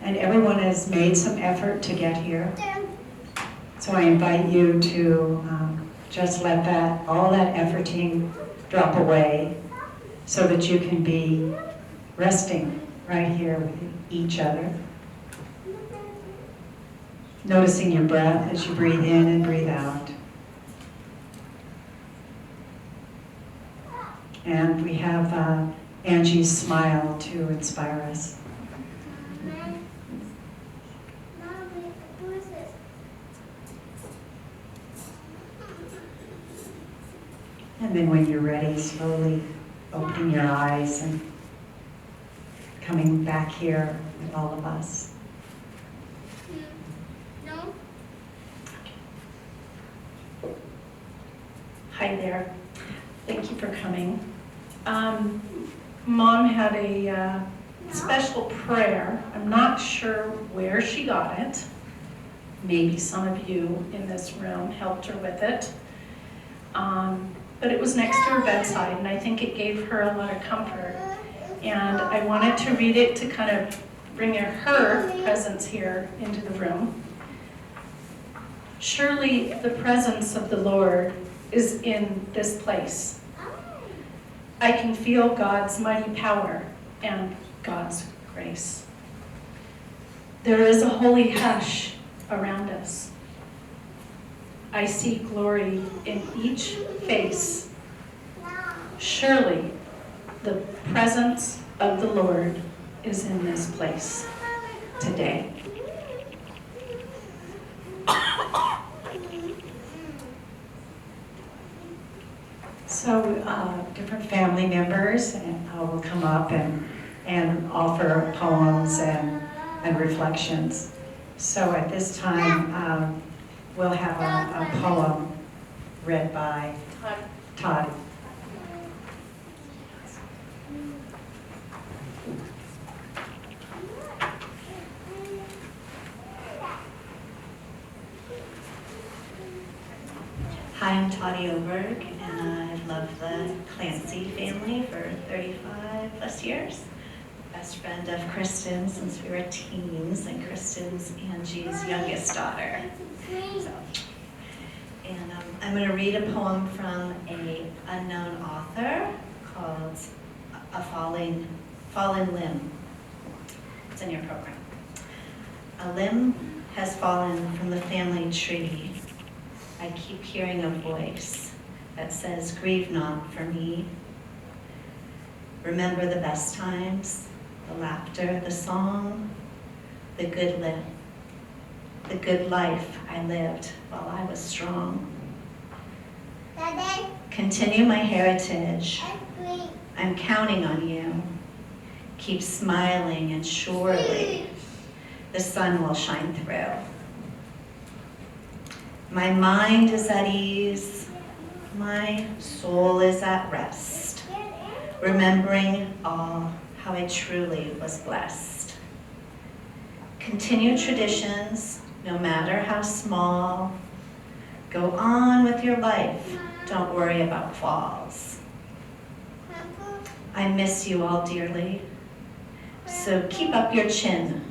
And everyone has made some effort to get here. So I invite you to just let all that efforting drop away so that you can be resting right here with each other. Noticing your breath as you breathe in and breathe out. And we have Angie's smile to inspire us. And then when you're ready, slowly opening your eyes and coming back here with all of us. No. Hi there. Thank you for coming. Mom had a special prayer. I'm not sure where she got it. Maybe some of you in this room helped her with it. But it was next to her bedside, and I think it gave her a lot of comfort. And I wanted to read it to kind of bring her presence here into the room. Surely the presence of the Lord is in this place. I can feel God's mighty power and God's grace. There is a holy hush around us. I see glory in each face. Surely the presence of the Lord is in this place today. So different family members will come up and offer poems and reflections. So at this time, we'll have a poem read by Todd. Hi, I'm Toddy Oberg, and I've loved the Clancy family for 35 plus years. Best friend of Kristen's since we were teens, and Kristen's Angie's youngest daughter. I'm going to read a poem from an unknown author called A Fallen Limb. It's in your program. A limb has fallen from the family tree. I keep hearing a voice that says, grieve not for me. Remember the best times, the laughter, the song, the good life I lived while I was strong. Daddy. Continue my heritage. I'm counting on you. Keep smiling and surely the sun will shine through. My mind is at ease, my soul is at rest, remembering all how I truly was blessed. Continue traditions, no matter how small. Go on with your life, don't worry about falls. I miss you all dearly, so keep up your chin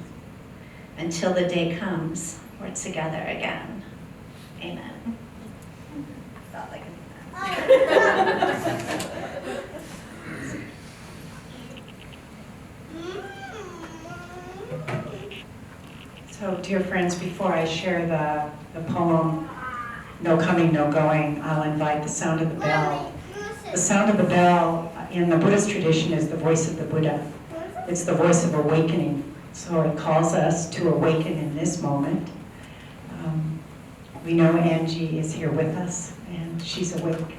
until the day comes we're together again. Amen. Felt like So, dear friends, before I share the poem, No Coming, No Going, I'll invite the sound of the bell. The sound of the bell in the Buddhist tradition is the voice of the Buddha. It's the voice of awakening. So it calls us to awaken in this moment. We know Angie is here with us, and she's awake.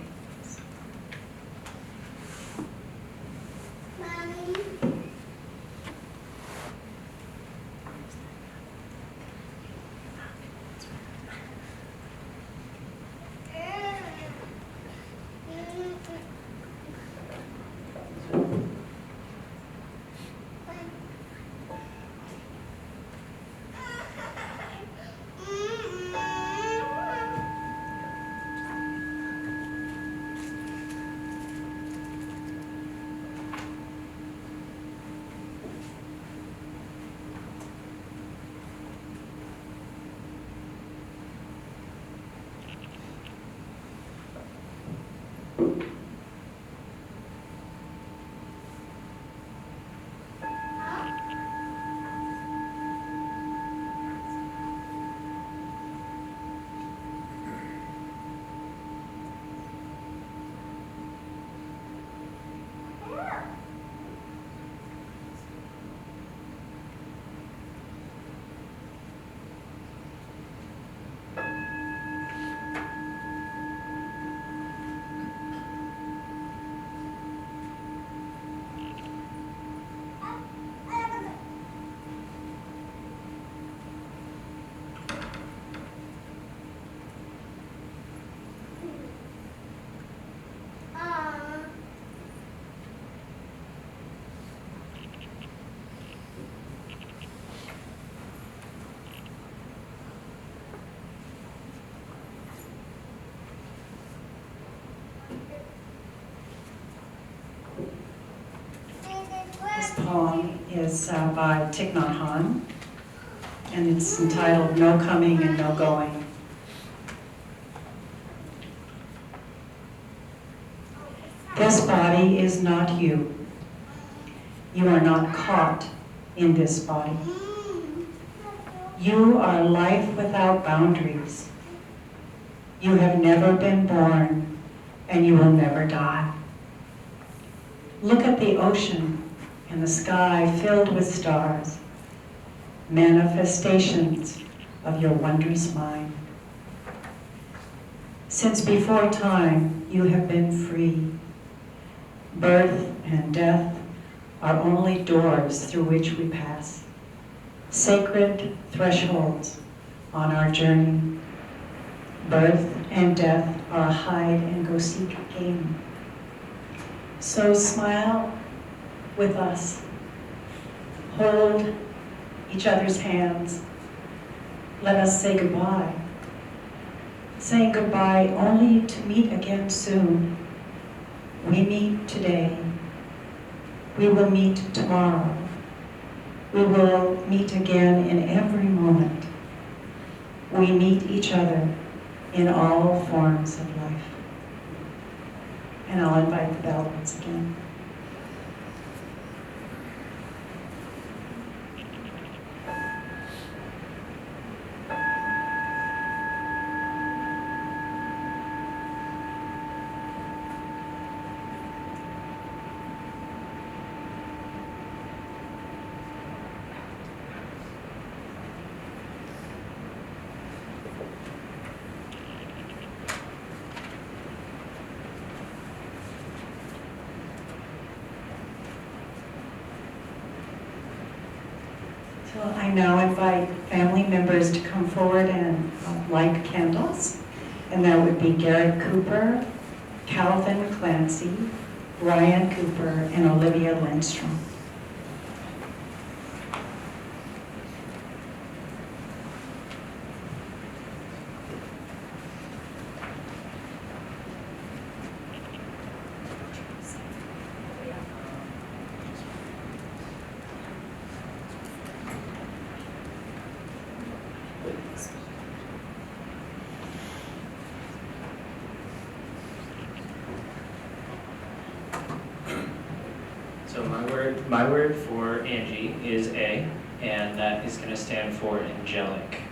This poem is by Thich Nhat Hanh, and it's entitled No Coming and No Going. This body is not you. You are not caught in this body. You are life without boundaries. You have never been born, and you will never die. Look at the ocean and the sky filled with stars, manifestations of your wondrous mind. Since before time, you have been free. Birth and death are only doors through which we pass, sacred thresholds on our journey. Birth and death are a hide-and-go-seek game. So smile with us. Hold each other's hands. Let us say goodbye. Saying goodbye only to meet again soon. We meet today. We will meet tomorrow. We will meet again in every moment. We meet each other in all forms of life. And I'll invite the bell once again. So I now invite family members to come forward and light candles. And that would be Garrett Cooper, Calvin Clancy, Ryan Cooper, and Olivia Lindstrom. So my word for Angie is A, and that is going to stand for angelic.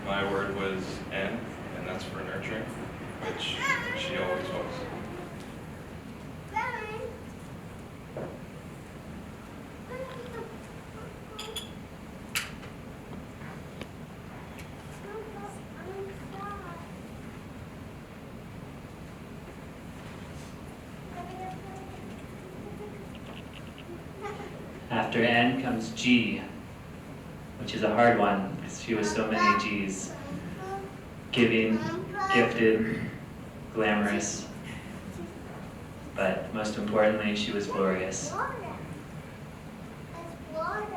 My word was N, and that's for nurturing, which she always was. After N comes G, which is a hard one because she was so many G's. Giving, gifted, glamorous. but most importantly, she was glorious. Water. That's water.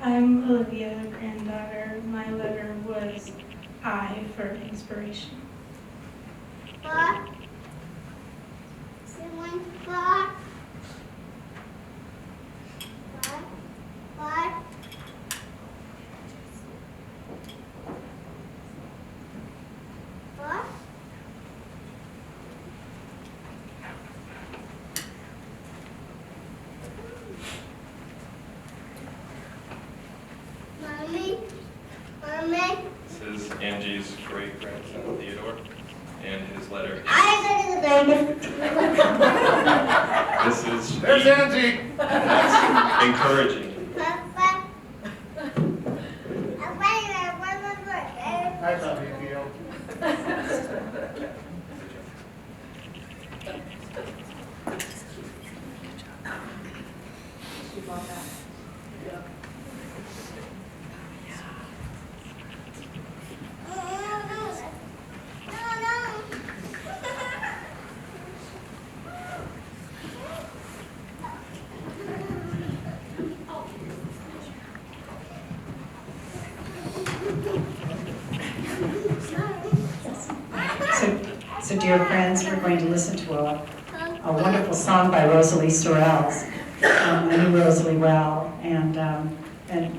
I'm Olivia, granddaughter. My letter was I for inspiration. What? Someone what? What? What? What? Mommy? Mommy? This is Angie's great-grandson, Theodore, and his letter. I gotta go back. This is There's Angie! encouraging. Papa. That's how you feel. So dear friends, we're going to listen to a wonderful song by Rosalie Sorrells. I knew Rosalie well, and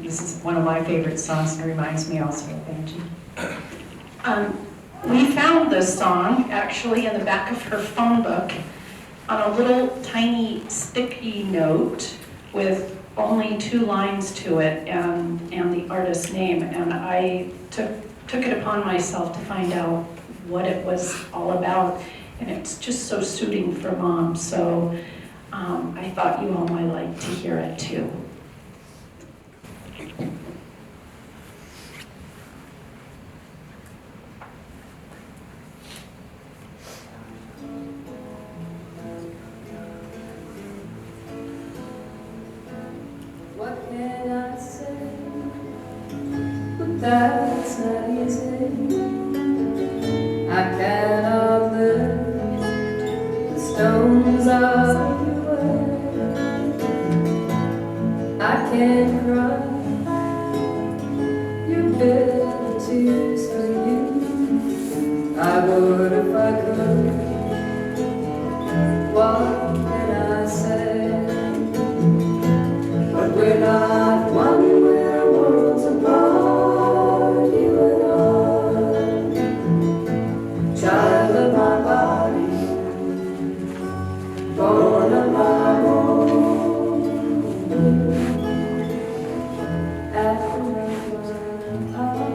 this is one of my favorite songs, and it reminds me also of Angie. We found this song actually in the back of her phone book on a little tiny sticky note with only 2 lines to it and the artist's name, and I took it upon myself to find out what it was all about, and it's just so suiting for Mom, so I thought you all might like to hear it too. What can I say? But that's not easy. I cannot lift the stones out of your way. I can't cry your bitter tears for you. I would if I could. What can I say? But we're not one, we're worlds apart, you and I. Child of my body, born of my home, apple of my eye.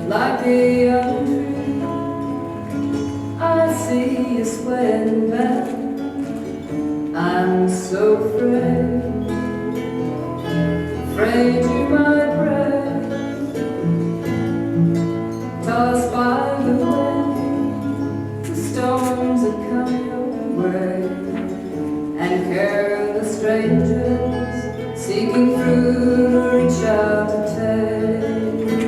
Like a young tree, I see you swaying back. I'm so afraid you might break, tossed by the wind, the storms that come your way, and careless strangers seeking fruit to reach out to take.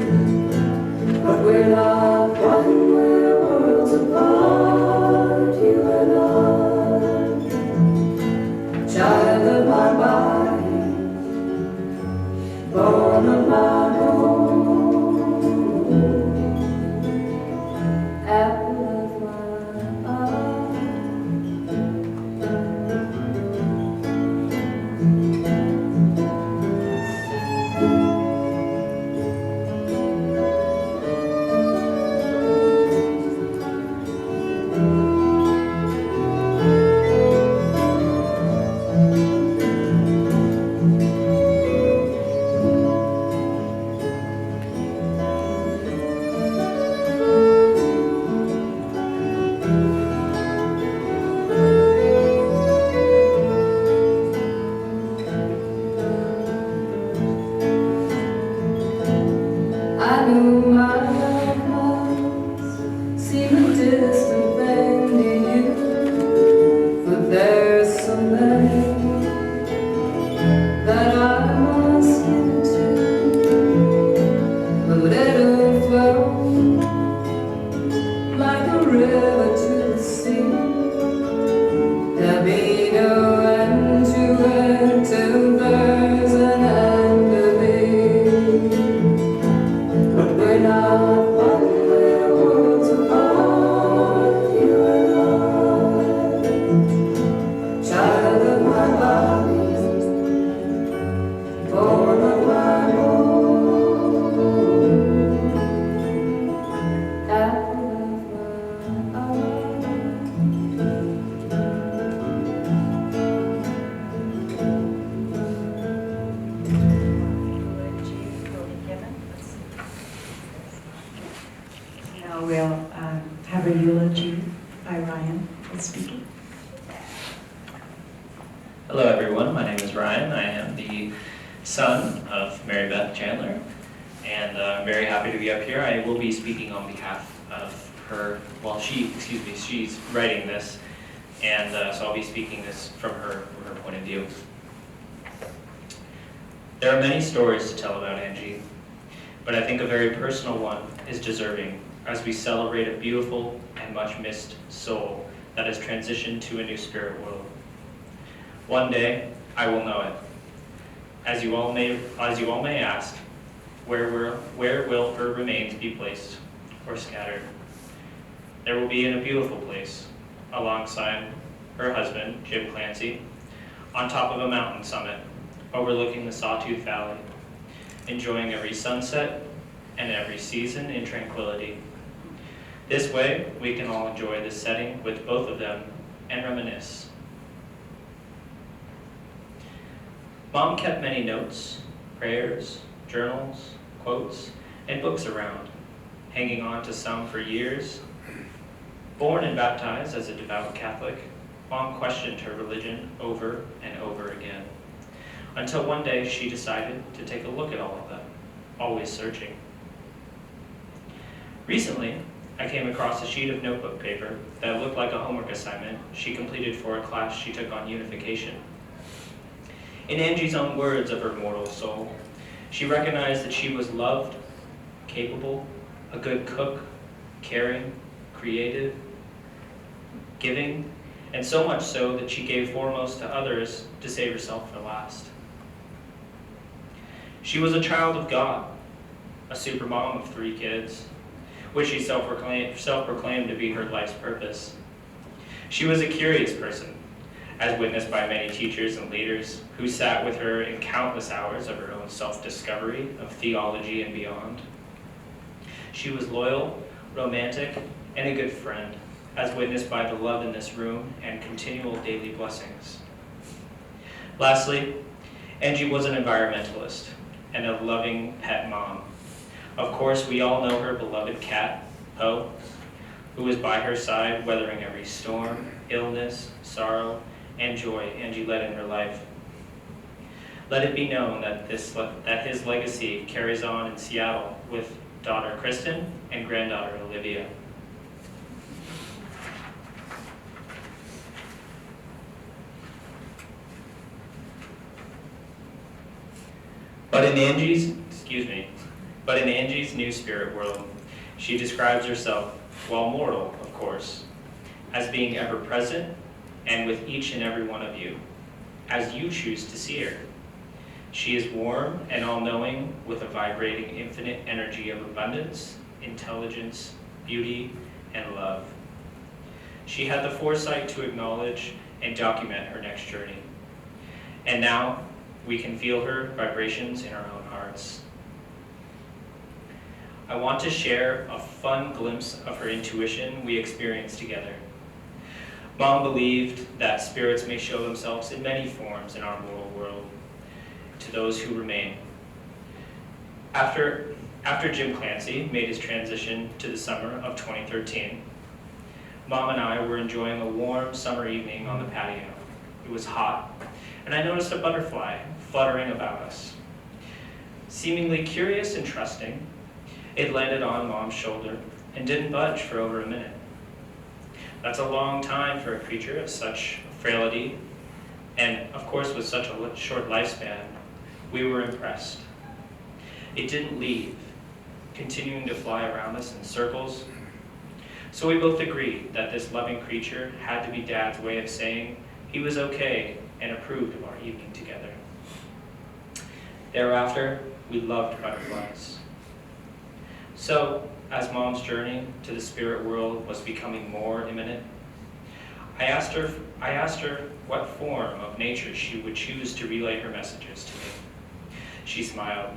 But we're not one, we're worlds apart, you and I. Child of my body, born of my home, apple of my eye. I know my loved ones seem a distant thing to you, but there's so many that I must get to. But it'll flow like a river to the sea. There'll be no end to it till there's an end of me. But we're not one, we're worlds apart, you and I. Child of my body, born of my bone, apple of my eye. Now we'll have a eulogy by Ryan, who's speaking. Hello everyone, my name is Ryan. I am the son of Mary Beth Chandler, and I'm very happy to be up here. I will be speaking on behalf of her, well she's writing this, and so I'll be speaking this from her point of view. There are many stories to tell about Angie, but I think a very personal one is deserving as we celebrate a beautiful and much missed soul that has transitioned to a new spirit world. One day, I will know it. As you all may ask, where will her remains be placed or scattered? There will be in a beautiful place, alongside her husband, Jim Clancy, on top of a mountain summit, overlooking the Sawtooth Valley, enjoying every sunset and every season in tranquility. This way, we can all enjoy this setting with both of them and reminisce. Mom kept many notes, prayers, journals, quotes, and books around, hanging on to some for years. Born and baptized as a devout Catholic, Mom questioned her religion over and over again, until one day she decided to take a look at all of them, always searching. Recently, I came across a sheet of notebook paper that looked like a homework assignment she completed for a class she took on unification. In Angie's own words of her mortal soul, she recognized that she was loved, capable, a good cook, caring, creative, giving, and so much so that she gave foremost to others to save herself for last. She was a child of God, a supermom of 3 kids, which she self-proclaimed to be her life's purpose. She was a curious person, as witnessed by many teachers and leaders who sat with her in countless hours of her own self-discovery of theology and beyond. She was loyal, romantic, and a good friend, as witnessed by the love in this room and continual daily blessings. Lastly, Angie was an environmentalist and a loving pet mom. Of course, we all know her beloved cat, Poe, who was by her side weathering every storm, illness, sorrow, and joy Angie led in her life. Let it be known that his legacy carries on in Seattle with daughter Kristen and granddaughter Olivia. But in Angie's new spirit world, she describes herself, while mortal, of course, as being ever present and with each and every one of you, as you choose to see her. She is warm and all-knowing with a vibrating infinite energy of abundance, intelligence, beauty, and love. She had the foresight to acknowledge and document her next journey. And now, we can feel her vibrations in our own hearts. I want to share a fun glimpse of her intuition we experienced together. Mom believed that spirits may show themselves in many forms in our mortal world to those who remain. After Jim Clancy made his transition to the summer of 2013, Mom and I were enjoying a warm summer evening on the patio. It was hot, and I noticed a butterfly fluttering about us. Seemingly curious and trusting, It landed on Mom's shoulder and didn't budge for over a minute. That's a long time for a creature of such frailty, and of course with such a short lifespan. We were impressed. It didn't leave, continuing to fly around us in circles. So we both agreed that this loving creature had to be Dad's way of saying he was okay and approved of our evening together. Thereafter, we loved butterflies. So, as Mom's journey to the spirit world was becoming more imminent, I asked her what form of nature she would choose to relay her messages to me. She smiled.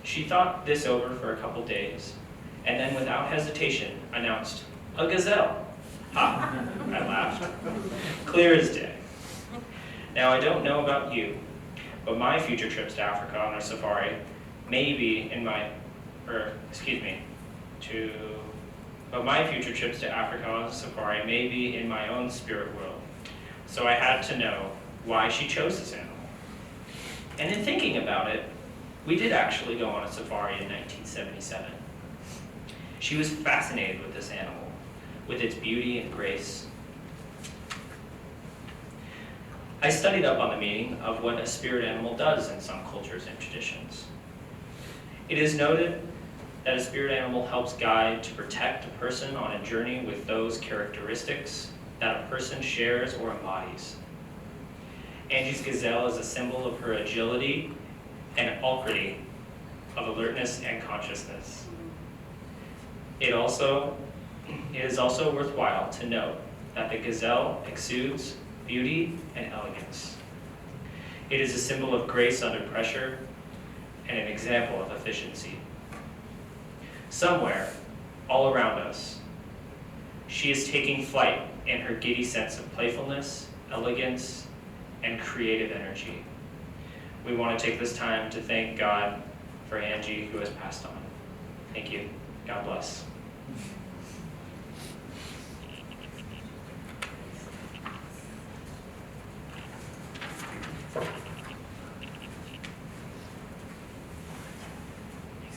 She thought this over for a couple days, and then without hesitation announced, "A gazelle." Ha, I laughed. Clear as day. Now I don't know about you, but my future trips to Africa on a safari may be in my, but my future trips to Africa on a safari may be in my own spirit world. So I had to know why she chose this animal. And in thinking about it, we did actually go on a safari in 1977. She was fascinated with this animal, with its beauty and grace. I studied up on the meaning of what a spirit animal does in some cultures and traditions. It is noted that a spirit animal helps guide to protect a person on a journey with those characteristics that a person shares or embodies. Angie's gazelle is a symbol of her agility and alacrity of alertness and consciousness. It is also worthwhile to note that the gazelle exudes beauty and elegance. It is a symbol of grace under pressure and an example of efficiency. Somewhere, all around us, she is taking flight in her giddy sense of playfulness, elegance, and creative energy. We want to take this time to thank God for Angie, who has passed on. Thank you. God bless.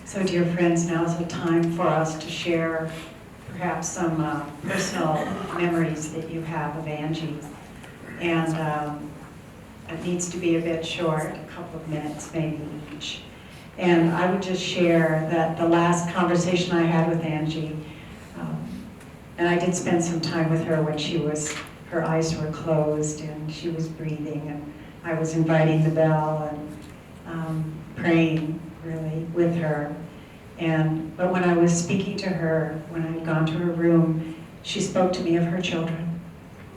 So dear friends, now is the time for us to share perhaps some personal memories that you have of Angie. And it needs to be a bit short, a couple of minutes maybe each. And I would just share that the last conversation I had with Angie, and I did spend some time with her when her eyes were closed and she was breathing, and I was inviting the bell and praying really with her. But when I was speaking to her, when I had gone to her room, she spoke to me of her children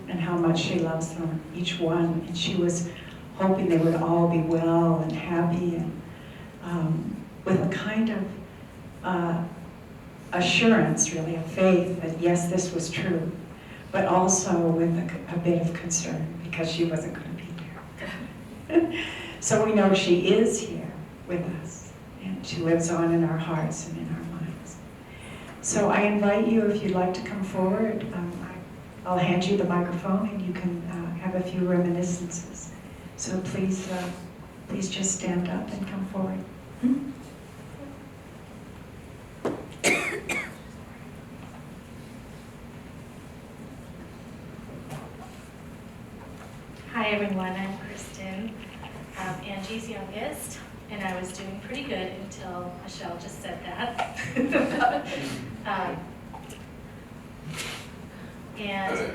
and how much she loves them, each one. And she was hoping they would all be well and happy, and with a kind of assurance, really, of faith that yes, this was true, but also with a bit of concern because she wasn't going to be here. So we know she is here with us. And she lives on in our hearts and in our minds. So I invite you, if you'd like to come forward, I'll hand you the microphone and you can have a few reminiscences. So please just stand up and come forward. Hi everyone, I'm Kristen, Angie's youngest. And I was doing pretty good until Michelle just said that. And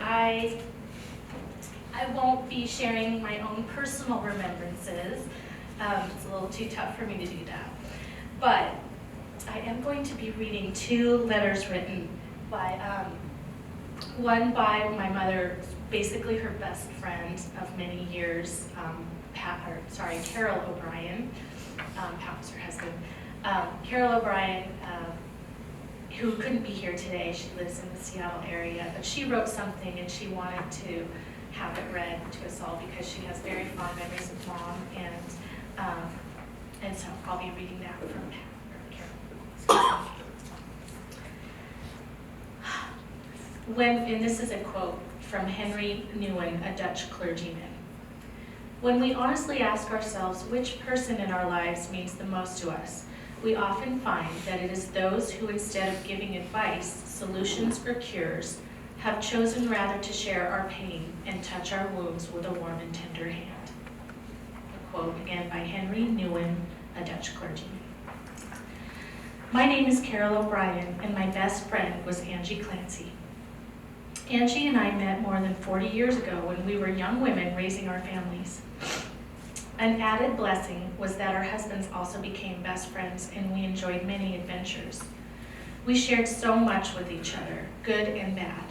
I won't be sharing my own personal remembrances. It's a little too tough for me to do that. But I am going to be reading two letters written by, one by my mother, basically her best friend of many years, Carol O'Brien. Pat was her husband. Carol O'Brien, who couldn't be here today, she lives in the Seattle area, but she wrote something and she wanted to have it read to us all because she has very fond memories of Mom, and so I'll be reading that from Carol. And this is a quote from Henry Nouwen, a Dutch clergyman. When we honestly ask ourselves which person in our lives means the most to us, we often find that it is those who, instead of giving advice, solutions, or cures, have chosen rather to share our pain and touch our wounds with a warm and tender hand. A quote again by Henry Nouwen, a Dutch clergyman. My name is Carol O'Brien, and my best friend was Angie Clancy. Angie and I met more than 40 years ago when we were young women raising our families. An added blessing was that our husbands also became best friends, and we enjoyed many adventures. We shared so much with each other, good and bad.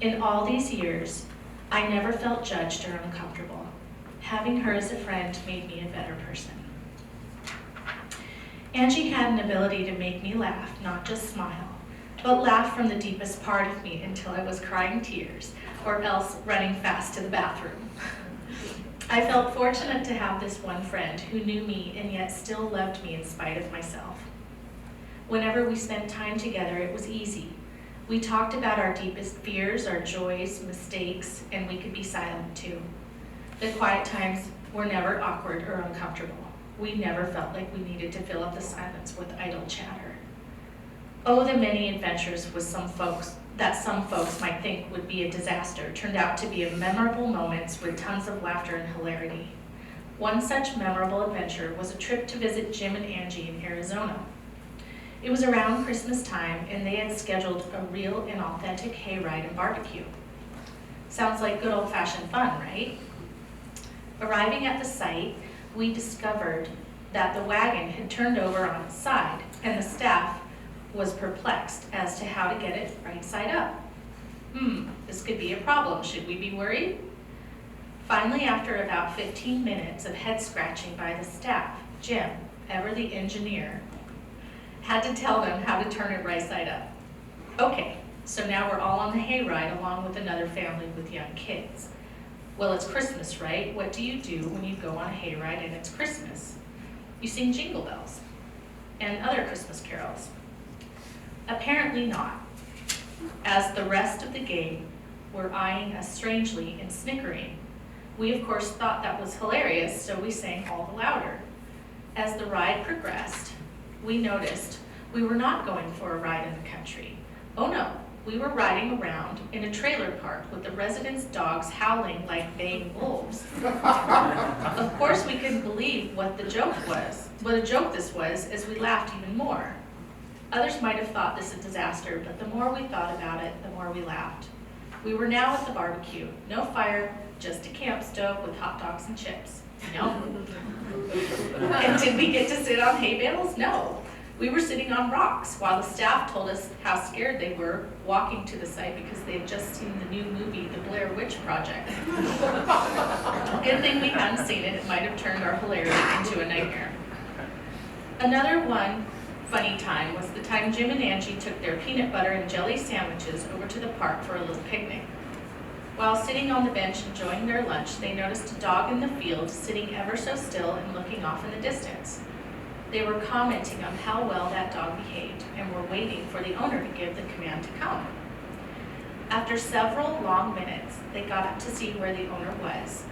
In all these years, I never felt judged or uncomfortable. Having her as a friend made me a better person. Angie had an ability to make me laugh, not just smile, but laugh from the deepest part of me until I was crying tears, or else running fast to the bathroom. I felt fortunate to have this one friend who knew me and yet still loved me in spite of myself. Whenever we spent time together, it was easy. We talked about our deepest fears, our joys, mistakes, and we could be silent too. The quiet times were never awkward or uncomfortable. We never felt like we needed to fill up the silence with idle chatter. Oh, the many adventures with some folks might think would be a disaster turned out to be memorable moments with tons of laughter and hilarity. One such memorable adventure was a trip to visit Jim and Angie in Arizona. It was around Christmas time, and they had scheduled a real and authentic hayride and barbecue. Sounds like good old-fashioned fun, right? Arriving at the site, we discovered that the wagon had turned over on its side, and the staff was perplexed as to how to get it right side up. This could be a problem. Should we be worried? Finally, after about 15 minutes of head scratching by the staff, Jim, ever the engineer, had to tell them how to turn it right side up. Okay, so now we're all on the hayride along with another family with young kids. Well, it's Christmas, right? What do you do when you go on a hayride and it's Christmas? You sing Jingle Bells and other Christmas carols. Apparently not, as the rest of the gang were eyeing us strangely and snickering. We, of course, thought that was hilarious, so we sang all the louder. As the ride progressed, we noticed we were not going for a ride in the country. Oh no, we were riding around in a trailer park with the residents' dogs howling like baying wolves. Of course, we couldn't believe what a joke this was, as we laughed even more. Others might have thought this a disaster, but the more we thought about it, the more we laughed. We were now at the barbecue. No fire, just a camp stove with hot dogs and chips. No. And did we get to sit on hay bales? No. We were sitting on rocks while the staff told us how scared they were walking to the site because they had just seen the new movie, The Blair Witch Project. Good thing we hadn't seen it. It might have turned our hilarity into a nightmare. Another one funny time was the time Jim and Angie took their peanut butter and jelly sandwiches over to the park for a little picnic. While sitting on the bench enjoying their lunch, they noticed a dog in the field sitting ever so still and looking off in the distance. They were commenting on how well that dog behaved and were waiting for the owner to give the command to come. After several long minutes, they got up to see where the owner was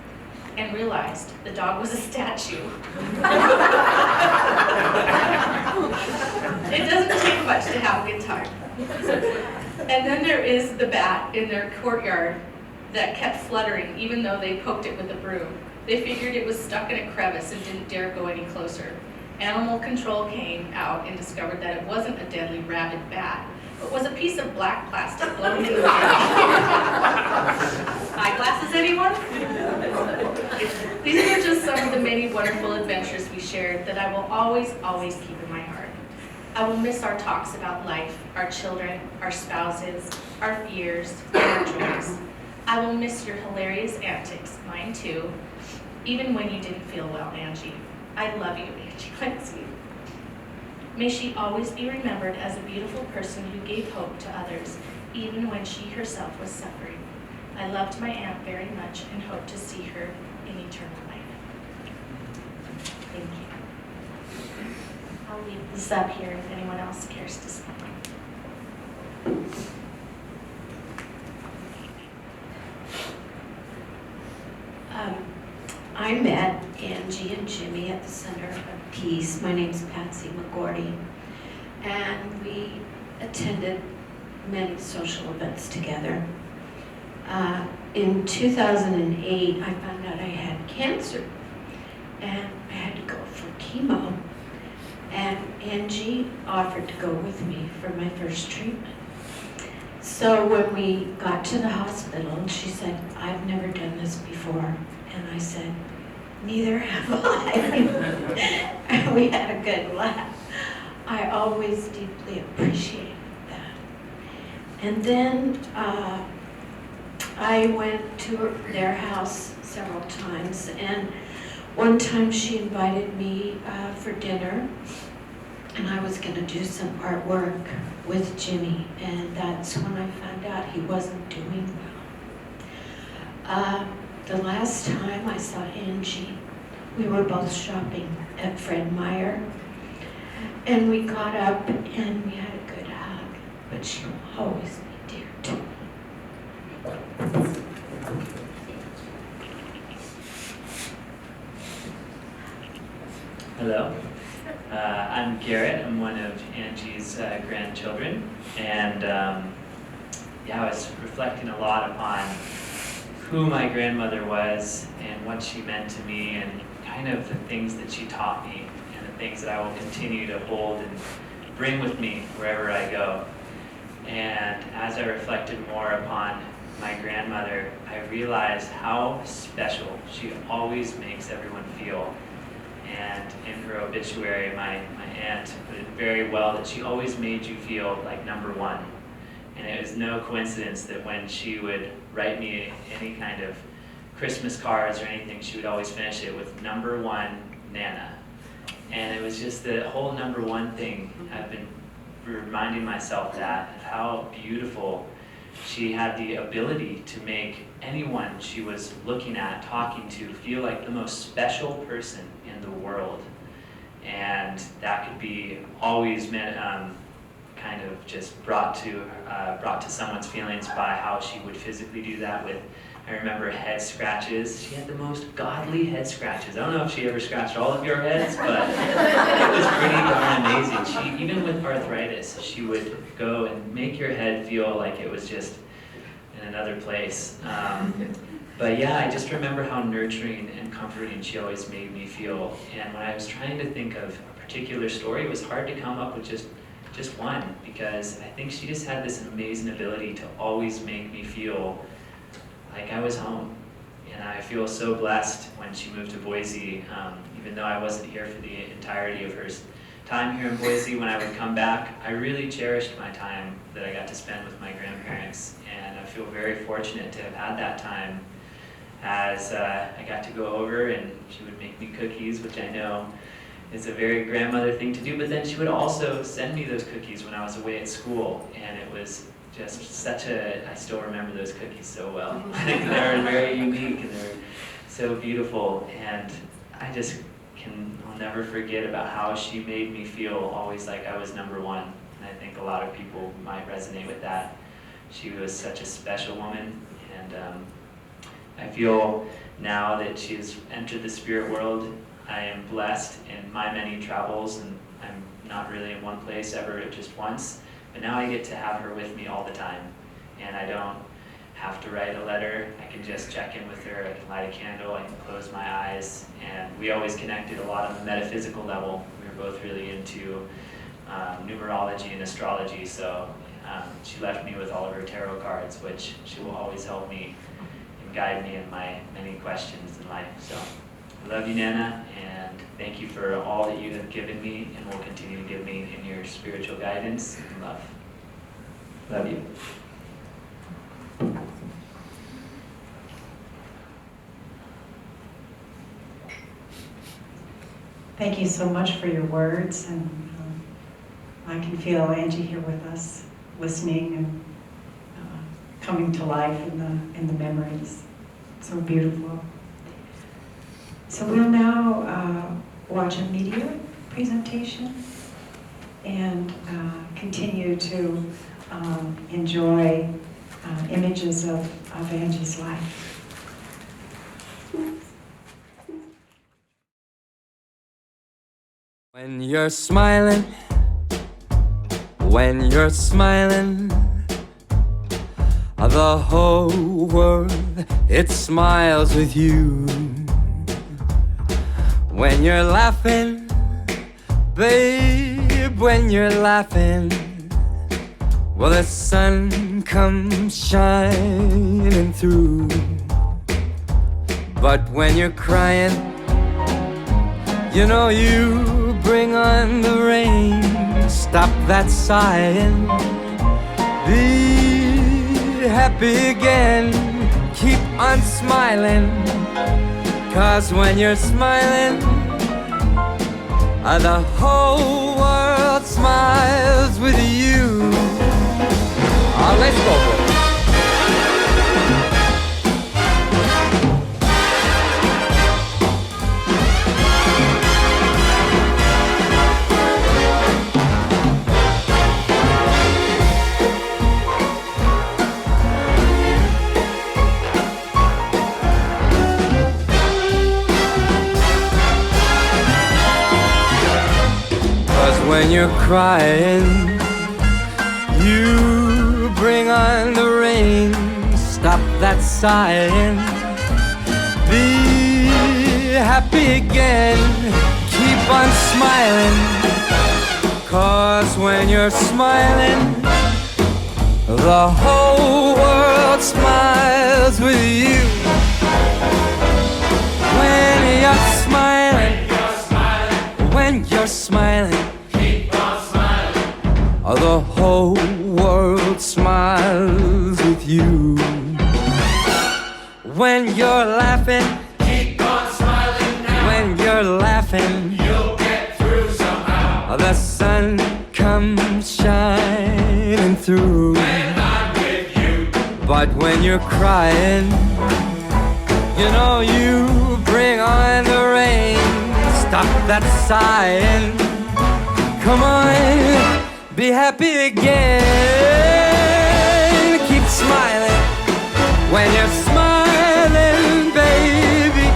and realized the dog was a statue. It doesn't take much to have a good time. And then there is the bat in their courtyard that kept fluttering even though they poked it with a broom. They figured it was stuck in a crevice and didn't dare go any closer. Animal control came out and discovered that it wasn't a deadly rabid bat, but was a piece of black plastic blown in the wind. Eyeglasses, anyone? These are just some of the many wonderful adventures we shared that I will always, always keep in my heart. I will miss our talks about life, our children, our spouses, our fears, and our joys. I will miss your hilarious antics, mine too, even when you didn't feel well, Angie. I love you, Angie Clancy. May she always be remembered as a beautiful person who gave hope to others, even when she herself was suffering. I loved my aunt very much and hope to see her in eternal life. Thank you. I'll leave this up here if anyone else cares to speak. I met Angie and Jimmy at the center of peace. My name's Patsy McGordy, and we attended many social events together. In 2008, I found out I had cancer, and I had to go for chemo. And Angie offered to go with me for my first treatment. So when we got to the hospital, she said, "I've never done this before." And I said, "Neither have I." And we had a good laugh. I always deeply appreciated that. And then I went to their house several times, and one time she invited me for dinner, and I was going to do some artwork with Jimmy, and that's when I found out he wasn't doing well. The last time I saw Angie, we were both shopping at Fred Meyer, and we got up and we had a good hug, but she will always be dear to me. Hello, I'm Garrett. I'm one of Angie's grandchildren, and yeah, I was reflecting a lot upon who my grandmother was and what she meant to me, and kind of the things that she taught me, and the things that I will continue to hold and bring with me wherever I go. And as I reflected more upon my grandmother, I realized how special she always makes everyone feel. And in her obituary, my aunt put it very well that she always made you feel like number one. And it was no coincidence that when she would write me any kind of Christmas cards or anything, she would always finish it with "number one, Nana." And it was just the whole number one thing. I've been reminding myself that, of how beautiful she had the ability to make anyone she was looking at, talking to, feel like the most special person in the world. And that could be always kind of just brought to someone's feelings by how she would physically do that with, I remember, head scratches. She had the most godly head scratches. I don't know if she ever scratched all of your heads, but it was pretty darn amazing. She, even with arthritis, she would go and make your head feel like it was just in another place. But yeah, I just remember how nurturing and comforting she always made me feel. And when I was trying to think of a particular story, it was hard to come up with just one, because I think she just had this amazing ability to always make me feel like I was home. And I feel so blessed when she moved to Boise, even though I wasn't here for the entirety of her time here in Boise. When I would come back, I really cherished my time that I got to spend with my grandparents, and I feel very fortunate to have had that time, as I got to go over and she would make me cookies, which I know is a very grandmother thing to do, but then she would also send me those cookies when I was away at school, and it was just such a, I still remember those cookies so well. They were very unique and they were so beautiful, and I just I'll never forget about how she made me feel always like I was number one, and I think a lot of people might resonate with that. She was such a special woman, and I feel now that she's entered the spirit world, I am blessed in my many travels, and I'm not really in one place ever, just once. But now I get to have her with me all the time, and I don't have to write a letter. I can just check in with her, I can light a candle, I can close my eyes, and we always connected a lot on the metaphysical level. We were both really into numerology and astrology, so she left me with all of her tarot cards, which she will always help me and guide me in my many questions in life. So I love you, Nana, and thank you for all that you have given me and will continue to give me in your spiritual guidance and love. Love you. Thank you so much for your words, and I can feel Angie here with us, listening and coming to life in the memories. So beautiful. So we'll now watch a media presentation and continue to enjoy images of Angie's life. When you're smiling, when you're smiling, the whole world, it smiles with you. When you're laughing, babe, when you're laughing, well, the sun comes shining through. But when you're crying, you know you bring on the rain. Stop that sighing, be happy again, keep on smiling, 'cause when you're smiling, the whole world smiles with you. Let's go for it. 'Cause when you're crying, you bring on the rain. Stop that sighing, be happy again, keep on smiling, 'cause when you're smiling, the whole world smiles with you. When you're smiling, when you're smiling, keep on smiling, the whole world smiles with you. When you're laughing, keep on smiling now. When you're laughing, you'll get through somehow. The sun comes shining through. When I'm with you. But when you're crying, you know you bring on the rain. Stop that sighing, come on, be happy again, keep smiling. When you're smiling, baby,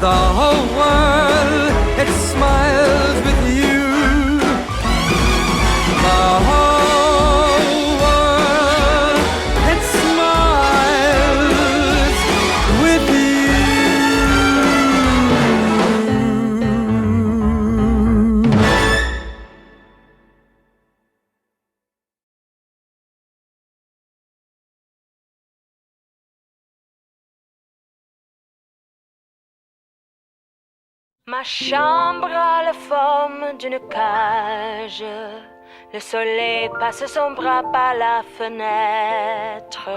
the whole world, it smiles with you. The whole world, it smiles with you. Ma chambre a la forme d'une cage. Le soleil passe son bras par la fenêtre.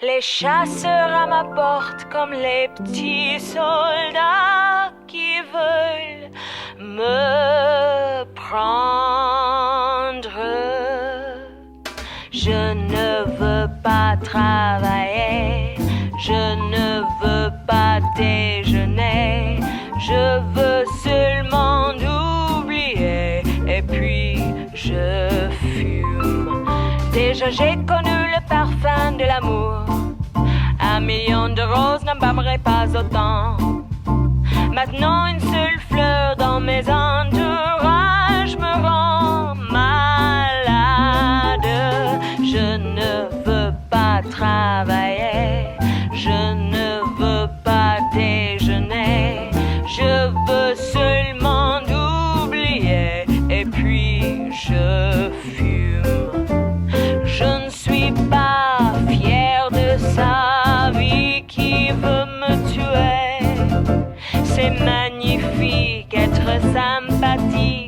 Les chasseurs à ma porte comme les petits soldats qui veulent me prendre. Je ne veux pas travailler, je ne veux pas déjeuner. Je veux seulement oublier et puis je fume. Déjà j'ai connu le parfum de l'amour. 1 million de roses n'embaumerait pas autant. Maintenant une seule fleur dans mes entourages me rend malade. Je ne veux pas travailler, je ne veux pas déjeuner. Je veux seulement oublier et puis je fume. Je ne suis pas fière de sa vie qui veut me tuer. C'est magnifique, être sympathique.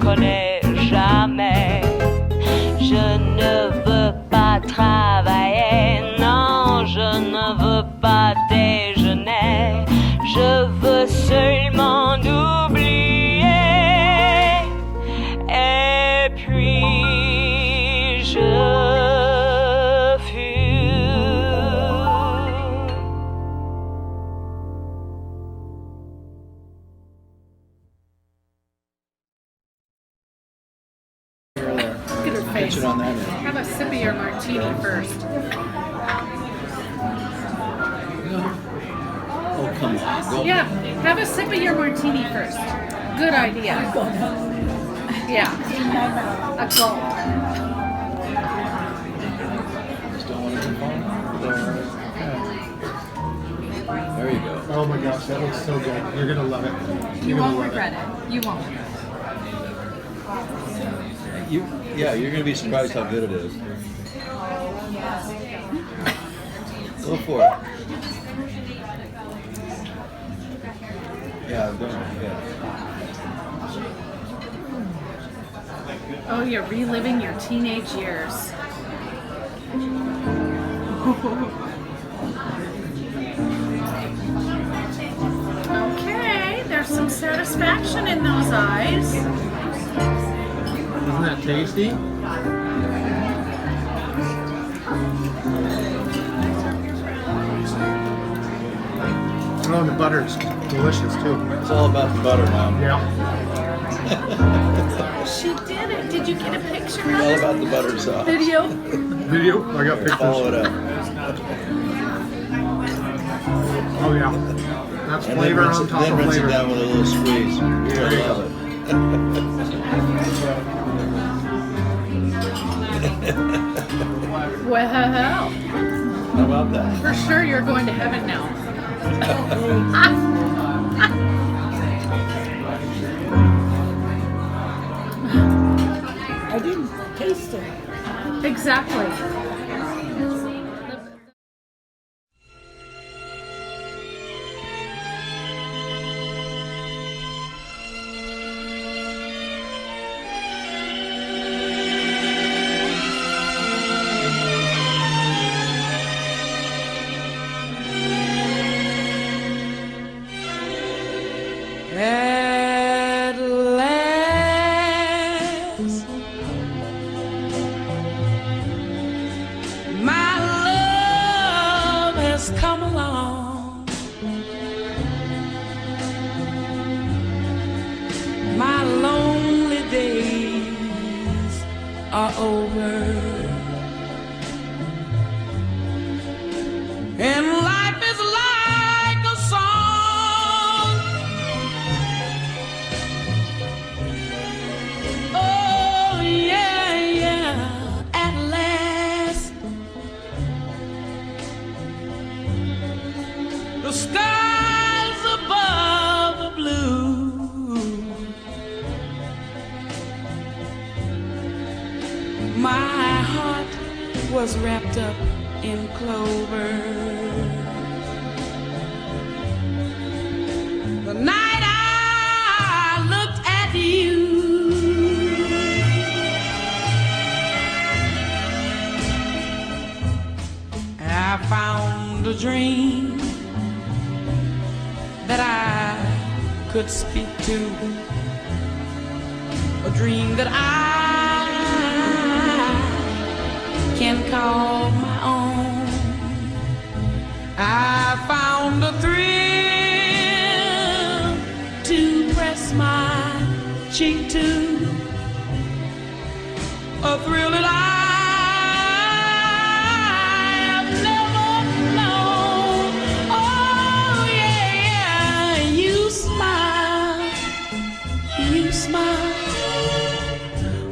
connais jamais. Je ne veux pas travailler, non, je ne veux pas déjeuner. Je veux seulement oublier. Et puis je Look at her face. Have a sip of your martini first. Oh, come on. Go. Yeah, have a sip of your martini first. Good idea. Yeah. A gulp. Just don't want to confirm. There you go. Oh my gosh, that looks so good. You're gonna love it. You won't regret it. You won't. You're gonna be surprised how good it is. Go for it. Yeah, yeah. Oh, you're reliving your teenage years. Okay, there's some satisfaction in those eyes. Isn't that tasty? Oh, the butter's delicious too. It's all about the butter now. Yeah. She did it. Did you get a picture of It's all it? about the butter sauce. Video? Video? I got pictures. Follow it up. Oh yeah. That's And flavor on top then of rinse it flavor. down with a little squeeze. You're There you gonna love it. Well, How about that? for sure you're going to heaven now. I didn't taste it. Exactly. At last, my love has come along. My lonely days are over, and life is like a song. Oh yeah, yeah, at last the skies above are blue. My heart was wrapped up in clover. The night I looked at you, I found a dream that I could speak to, a dream that I can call my own. I found a thrill to press my cheek to, a thrill that I have never known. Oh yeah, yeah, you smile, you smile.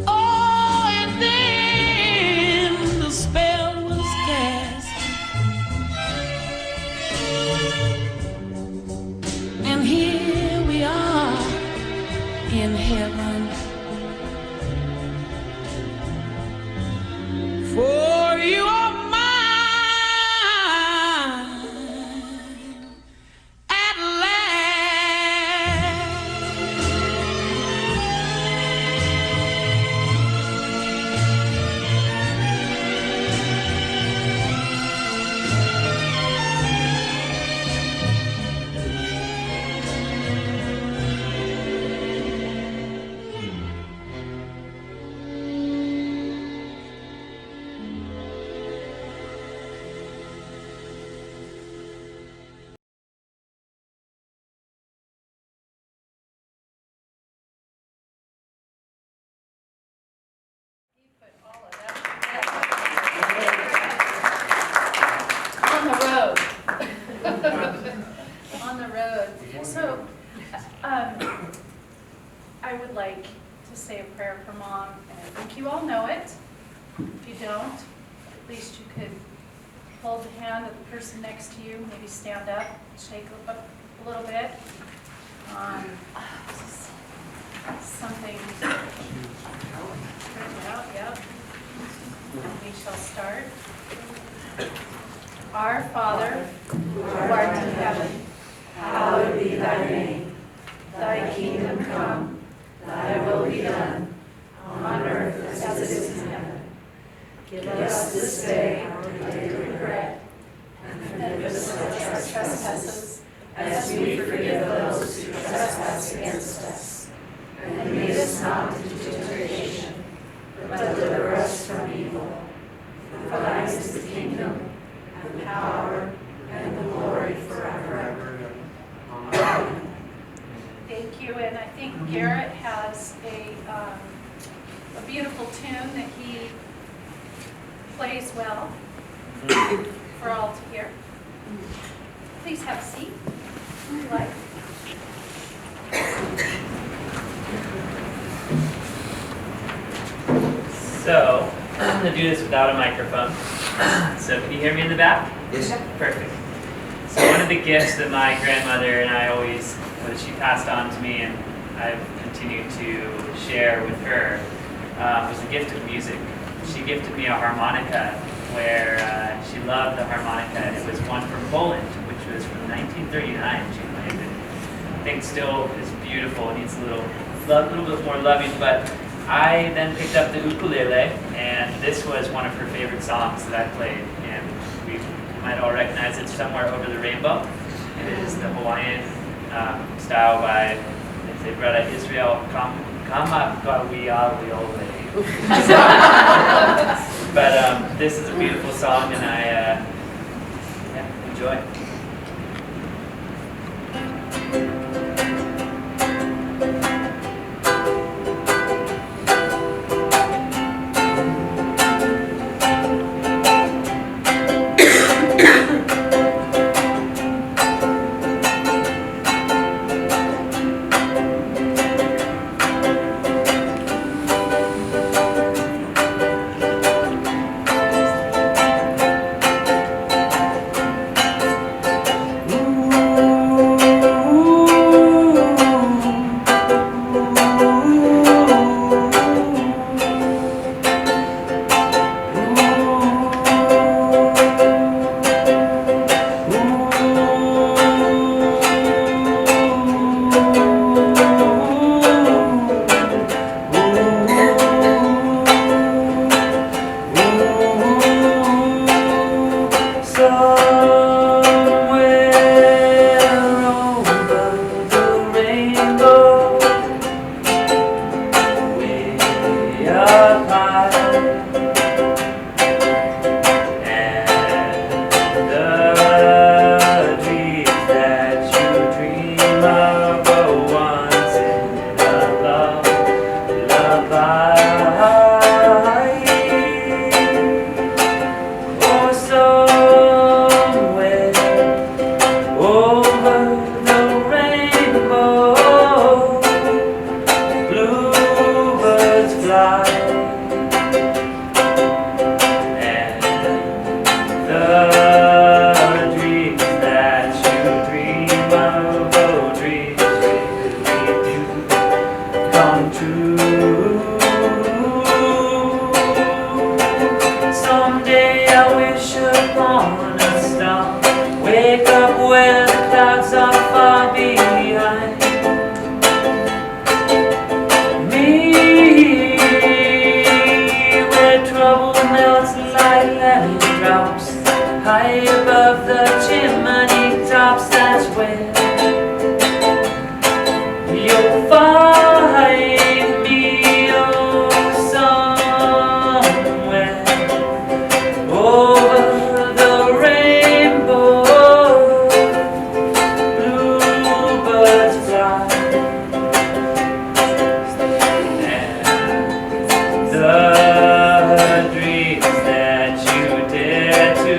Oh, and then the spell was cast, and here we are in heaven. say a prayer for Mom, and I think you all know it. If you don't, at least you could hold the hand of the person next to you, maybe stand up, shake up a little bit. Something written out, yep. And we shall start. Our Father, who art in heaven, hallowed be thy name. Thy kingdom come, thy will be done, on earth as it is in heaven. Give us this day our daily bread, and forgive us our trespasses, as we forgive those who trespass against us. And lead us not into temptation, but deliver us from evil. For thine is the kingdom, and the power, and the glory forever. Amen. Thank you, and I think Garrett has a beautiful tune that he plays well for all to hear. Please have a seat, if you like. So, I'm going to do this without a microphone. So, can you hear me in the back? Yes. Perfect. So, one of the gifts that my grandmother and I always, that she passed on to me and I've continued to share with her, was the gift of music. She gifted me a harmonica where she loved the harmonica, and it was one from Poland, which was from 1939. She played it. I think still is beautiful. It needs a little bit more loving, but I then picked up the ukulele, and this was one of her favorite songs that I played, and we might all recognize it, Somewhere Over the Rainbow. It is the Hawaiian style by the brother Israel Kamakawiawiole. But this is a beautiful song, and I enjoy. The dreams that you dare to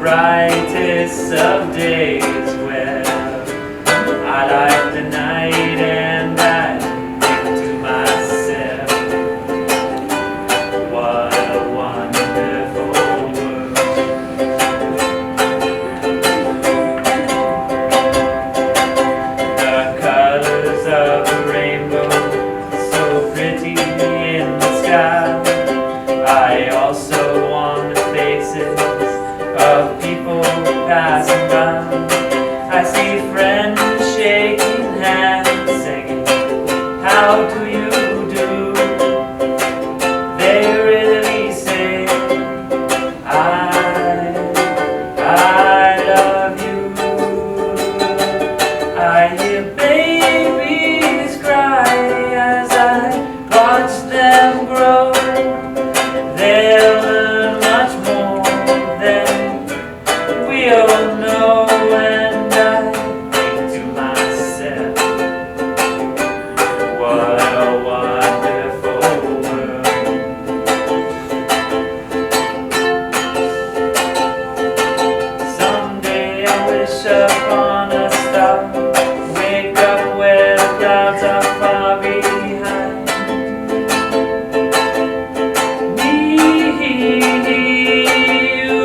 brightest of days where I light the night and I think to myself, what a wonderful world. The colors of the rainbow, so pretty in the sky. I also want the faces of people passing by. I see friends shaking hands, singing, how do you do? They really say, I love you. I hear babies cry as I watch them grow. They'll learn much more than we all know, and I think to myself, what a wonderful world. Someday I wish upon a star, wake up where the clouds are far behind me,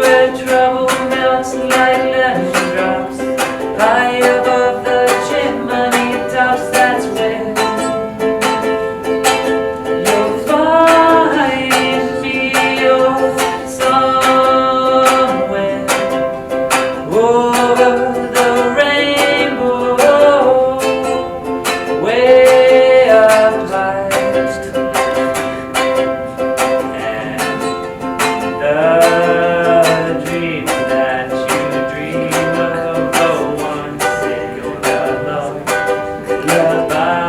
where trouble melts like lemon drops, high above the chimney tops. That's where you'll find me, oh, somewhere over the rainbow, way up high. The dreams that you dream of, the ones in your lullaby.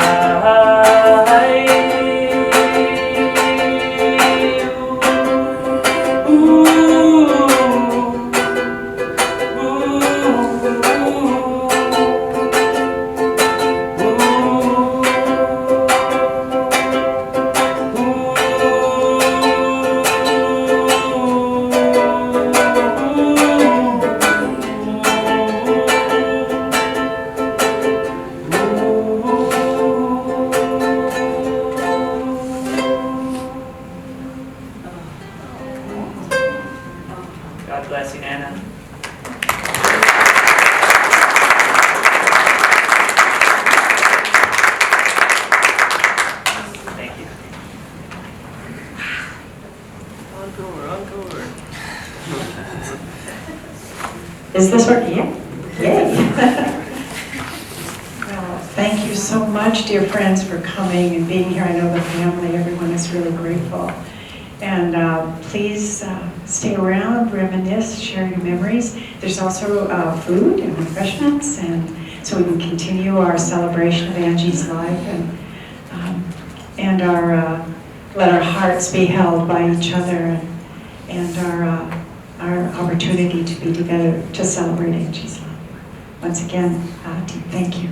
God bless you, Nana. Thank you. Encore. Is this working? Yeah. Yay. Well, thank you so much, dear friends, for coming and being here. I know the family, everyone is really grateful. And please stay around, reminisce, share your memories. There's also food and refreshments, and so we can continue our celebration of Angie's life and our let our hearts be held by each other and our opportunity to be together to celebrate Angie's love. Once again, thank you.